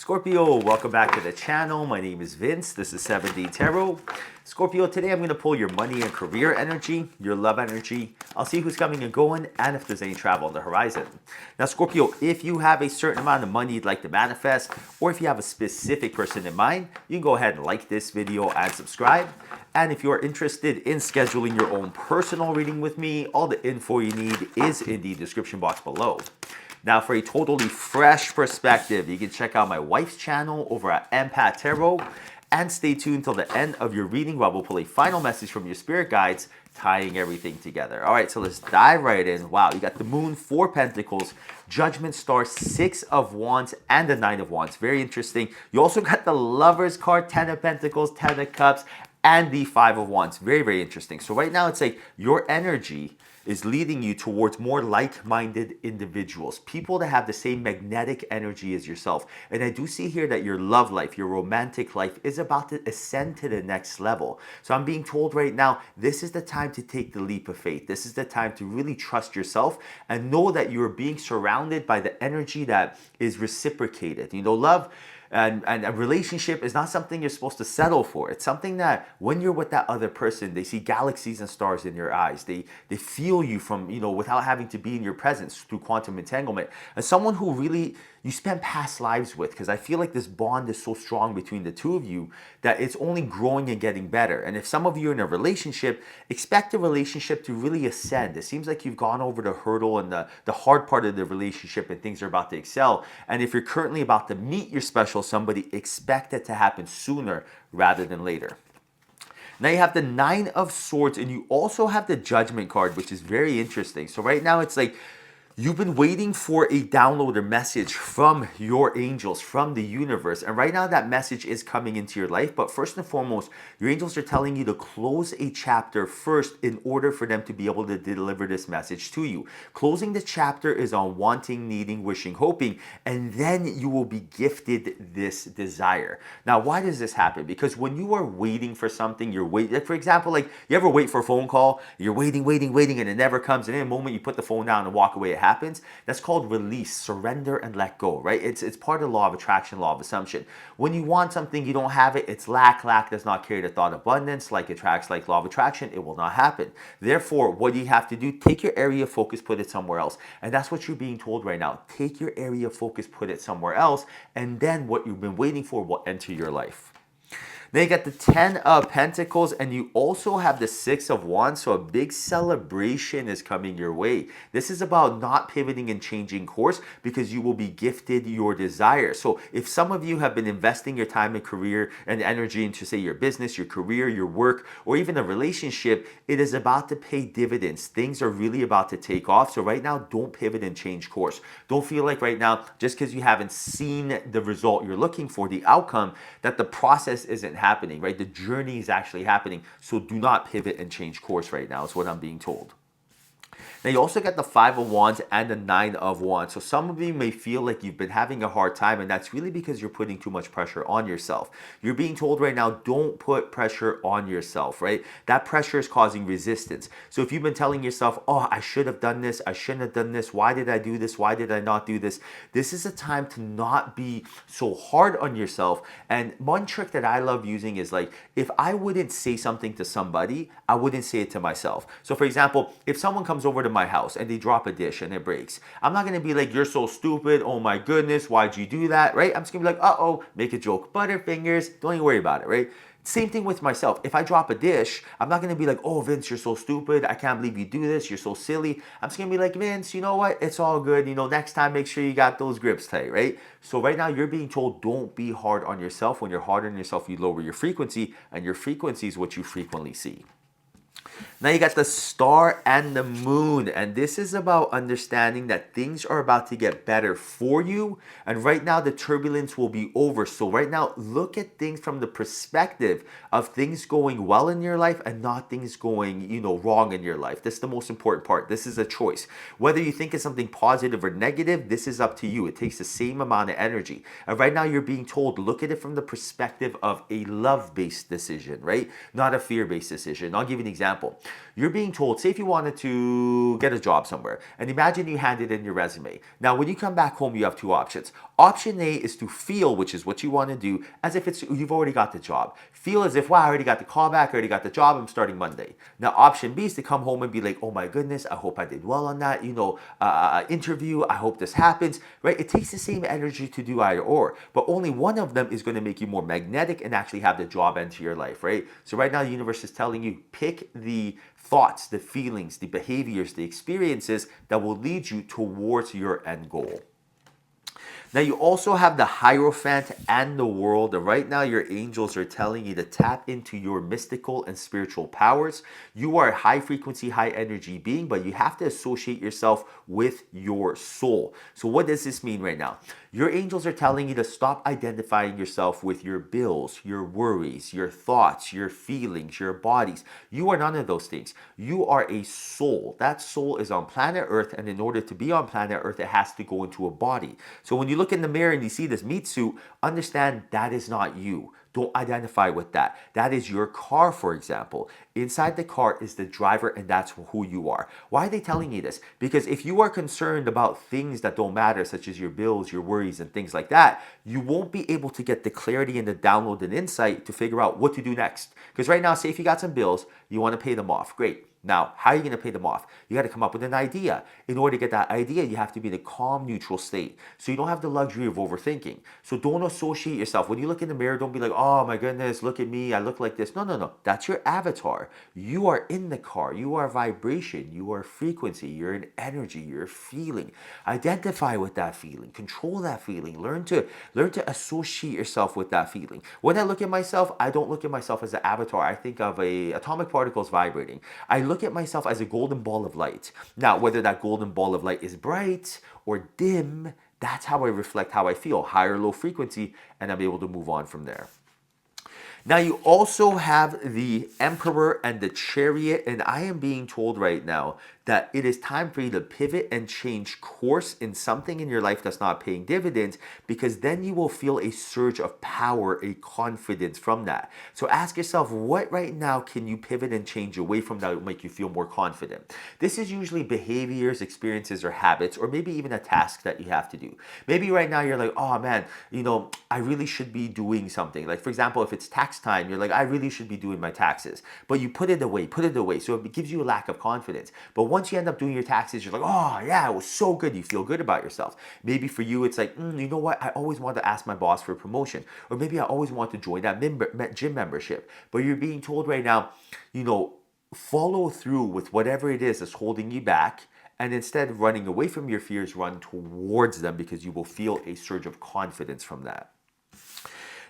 Scorpio, welcome back to the channel. My name is Vince. This is 7D Tarot. Scorpio, today I'm going to pull your money and career energy, your love energy. I'll see who's coming and going and if there's any travel on the horizon. Now, Scorpio, if you have a certain amount of money you'd like to manifest, or if you have a specific person in mind, you can go ahead and like this video and subscribe. And if you're interested in scheduling your own personal reading with me, all the info you need is in the description box below. Now, for a totally fresh perspective, you can check out my wife's channel over at Empath Tarot, and stay tuned till the end of your reading where we'll pull a final message from your spirit guides, tying everything together. All right, so let's dive right in. Wow, you got the Moon, 4 Pentacles, Judgment Star, 6 of Wands, and the 9 of Wands. Very interesting. You also got the Lovers card, 10 of Pentacles, 10 of Cups, and the 5 of Wands. Very, very interesting. So right now, it's like your energy is leading you towards more like-minded individuals, people that have the same magnetic energy as yourself. And I do see here that your love life, your romantic life is about to ascend to the next level. So I'm being told right now, this is the time to take the leap of faith. This is the time to really trust yourself and know that you're being surrounded by the energy that is reciprocated. You know, love and a relationship is not something you're supposed to settle for. It's something that when you're with that other person, they see galaxies and stars in your eyes. They feel you from, you know, without having to be in your presence through quantum entanglement. And someone who really you spend past lives with, because I feel like this bond is so strong between the two of you that it's only growing and getting better. And if some of you are in a relationship, expect the relationship to really ascend. It seems like you've gone over the hurdle and the hard part of the relationship and things are about to excel. And if you're currently about to meet your special somebody, expect it to happen sooner rather than later. Now you have the 9 of Swords and you also have the Judgment card, which is very interesting. So right now it's like you've been waiting for a download or message from your angels, from the universe. And right now that message is coming into your life. But first and foremost, your angels are telling you to close a chapter first in order for them to be able to deliver this message to you. Closing the chapter is on wanting, needing, wishing, hoping, and then you will be gifted this desire. Now, why does this happen? Because when you are waiting for something, you're waiting. Like for example, like you ever wait for a phone call, you're waiting, and it never comes. And in a moment you put the phone down and walk away, it happens. That's called release, surrender, and let go, right? It's part of the law of attraction, law of assumption. When you want something, you don't have it, it's lack. Lack does not carry the thought abundance. Like attracts like law of attraction, it will not happen. Therefore, what do you have to do? Take your area of focus, put it somewhere else. And that's what you're being told right now. Take your area of focus, put it somewhere else, and then what you've been waiting for will enter your life. Then you got the 10 of Pentacles and you also have the 6 of Wands. So a big celebration is coming your way. This is about not pivoting and changing course because you will be gifted your desire. So if some of you have been investing your time and career and energy into say your business, your career, your work, or even a relationship, it is about to pay dividends. Things are really about to take off. So right now, don't pivot and change course. Don't feel like right now, just because you haven't seen the result you're looking for, the outcome, that the process isn't happening, right? The journey is actually happening. So do not pivot and change course right now is what I'm being told. Now you also get the 5 of Wands and the 9 of Wands. So some of you may feel like you've been having a hard time and that's really because you're putting too much pressure on yourself. You're being told right now, don't put pressure on yourself, right? That pressure is causing resistance. So if you've been telling yourself, oh, I should have done this, I shouldn't have done this, why did I do this, why did I not do this? This is a time to not be so hard on yourself. And one trick that I love using is like, if I wouldn't say something to somebody, I wouldn't say it to myself. So for example, if someone comes over to my house and they drop a dish and it breaks, I'm not gonna be like, you're so stupid, oh my goodness, why'd you do that, right? I'm just gonna be like, uh-oh, make a joke, butterfingers, don't even worry about it, right? Same thing with myself. If I drop a dish, I'm not gonna be like, oh Vince, you're so stupid, I can't believe you do this, you're so silly. I'm just gonna be like, Vince, you know what, it's all good, you know, next time make sure you got those grips tight, right? So right now you're being told don't be hard on yourself. When you're hard on yourself, you lower your frequency, and your frequency is what you frequently see. Now you got the Star and the Moon, and this is about understanding that things are about to get better for you, and right now the turbulence will be over. So right now, look at things from the perspective of things going well in your life and not things going, you know, wrong in your life. This is the most important part. This is a choice. Whether you think it's something positive or negative, this is up to you. It takes the same amount of energy. And right now you're being told, look at it from the perspective of a love-based decision, right? Not a fear-based decision. I'll give you an example. You're being told, say if you wanted to get a job somewhere, and imagine you handed in your resume. Now, when you come back home, you have two options. Option A is to feel, which is what you want to do, as if you've already got the job. Feel as if, wow, I already got the call back, I already got the job, I'm starting Monday. Now, option B is to come home and be like, oh my goodness, I hope I did well on that, interview, I hope this happens, right? It takes the same energy to do either or, but only one of them is going to make you more magnetic and actually have the job enter your life, right? So right now, the universe is telling you, pick the thoughts, the feelings, the behaviors, the experiences that will lead you towards your end goal. Now you also have the Hierophant and the World. Right now your angels are telling you to tap into your mystical and spiritual powers. You are a high frequency, high energy being, but you have to associate yourself with your soul. So what does this mean right now? Your angels are telling you to stop identifying yourself with your bills, your worries, your thoughts, your feelings, your bodies. You are none of those things. You are a soul. That soul is on planet Earth, and in order to be on planet Earth, it has to go into a body. So when you look in the mirror and you see this meat suit, understand that is not you. Don't identify with that. That is your car, for example. Inside the car is the driver, and that's who you are. Why are they telling you this? Because if you are concerned about things that don't matter, such as your bills, your worries, and things like that, you won't be able to get the clarity and the download and insight to figure out what to do next. Because right now, say if you got some bills, you want to pay them off. Great. Now, how are you going to pay them off? You got to come up with an idea. In order to get that idea, you have to be in a calm, neutral state. So you don't have the luxury of overthinking. So don't associate yourself. When you look in the mirror, don't be like, oh my goodness, look at me, I look like this. No, no, no. That's your avatar. You are in the car. You are vibration. You are frequency. You're an energy. You're feeling. Identify with that feeling. Control that feeling. Learn to associate yourself with that feeling. When I look at myself, I don't look at myself as an avatar. I think of atomic particles vibrating. I look at myself as a golden ball of light. Now, whether that golden ball of light is bright or dim, that's how I reflect how I feel, high or low frequency, and I'm able to move on from there. Now you also have the Emperor and the Chariot, and I am being told right now that it is time for you to pivot and change course in something in your life that's not paying dividends, because then you will feel a surge of power, a confidence from that. So ask yourself, what right now can you pivot and change away from that will make you feel more confident? This is usually behaviors, experiences, or habits, or maybe even a task that you have to do. Maybe right now you're like, oh man, I really should be doing something. Like for example, if it's tax time, you're like, I really should be doing my taxes, but you put it away. So it gives you a lack of confidence. But once you end up doing your taxes, you're like, oh yeah, it was so good. You feel good about yourself. Maybe for you, it's like, you know what? I always want to ask my boss for a promotion. Or maybe I always want to join that gym membership. But you're being told right now, follow through with whatever it is that's holding you back. And instead of running away from your fears, run towards them, because you will feel a surge of confidence from that.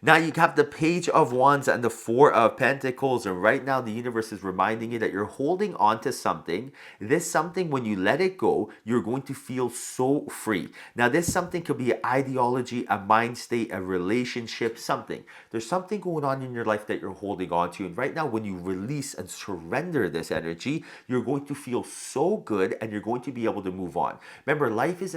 Now you have the Page of Wands and the Four of Pentacles, and right now the universe is reminding you that you're holding on to something. This something, when you let it go, you're going to feel so free. Now this something could be an ideology, a mind state, a relationship, something. There's something going on in your life that you're holding on to, and right now when you release and surrender this energy, you're going to feel so good and you're going to be able to move on. Remember, life is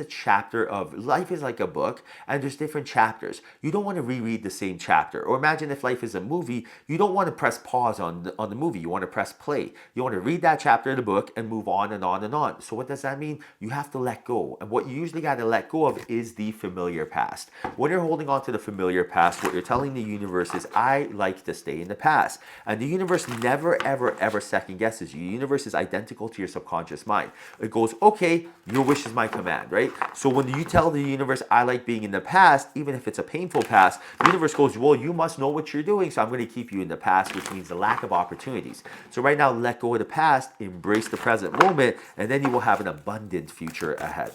like a book, and there's different chapters. You don't want to reread the same chapter. Or imagine if life is a movie, you don't want to press pause on the movie, you want to press play. You want to read that chapter of the book and move on and on and on. So what does that mean? You have to let go. And what you usually got to let go of is the familiar past. When you're holding on to the familiar past, what you're telling the universe is, I like to stay in the past. And the universe never, ever, ever second guesses you. The universe is identical to your subconscious mind. It goes, okay, your wish is my command, right? So when you tell the universe, I like being in the past, even if it's a painful past, the universe goes, well, you must know what you're doing, so I'm going to keep you in the past, which means the lack of opportunities. So right now, let go of the past, embrace the present moment, and then you will have an abundant future ahead.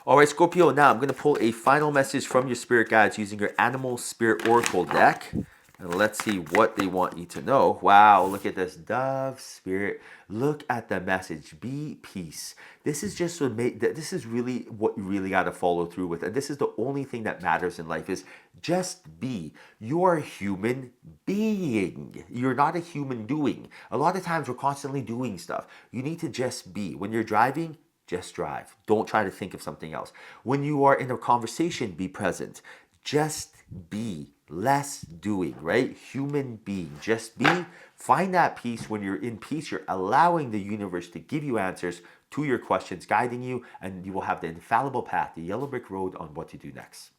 All right, Scorpio, now I'm going to pull a final message from your spirit guides using your Animal Spirit Oracle deck. And let's see what they want you to know. Wow, look at this. Dove, Spirit, look at the message. Be peace. This is just this is really what you really got to follow through with. And this is the only thing that matters in life, is just be. You are a human being. You're not a human doing. A lot of times we're constantly doing stuff. You need to just be. When you're driving, just drive. Don't try to think of something else. When you are in a conversation, be present. Just be. Less doing, right? Human being. Just be. Find that peace. When you're in peace, you're allowing the universe to give you answers to your questions, guiding you, and you will have the infallible path, the yellow brick road on what to do next.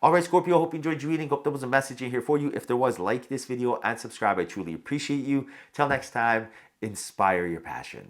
All right, Scorpio, hope you enjoyed your reading. Hope there was a message in here for you. If there was, like this video and subscribe. I truly appreciate you. Till next time, inspire your passion.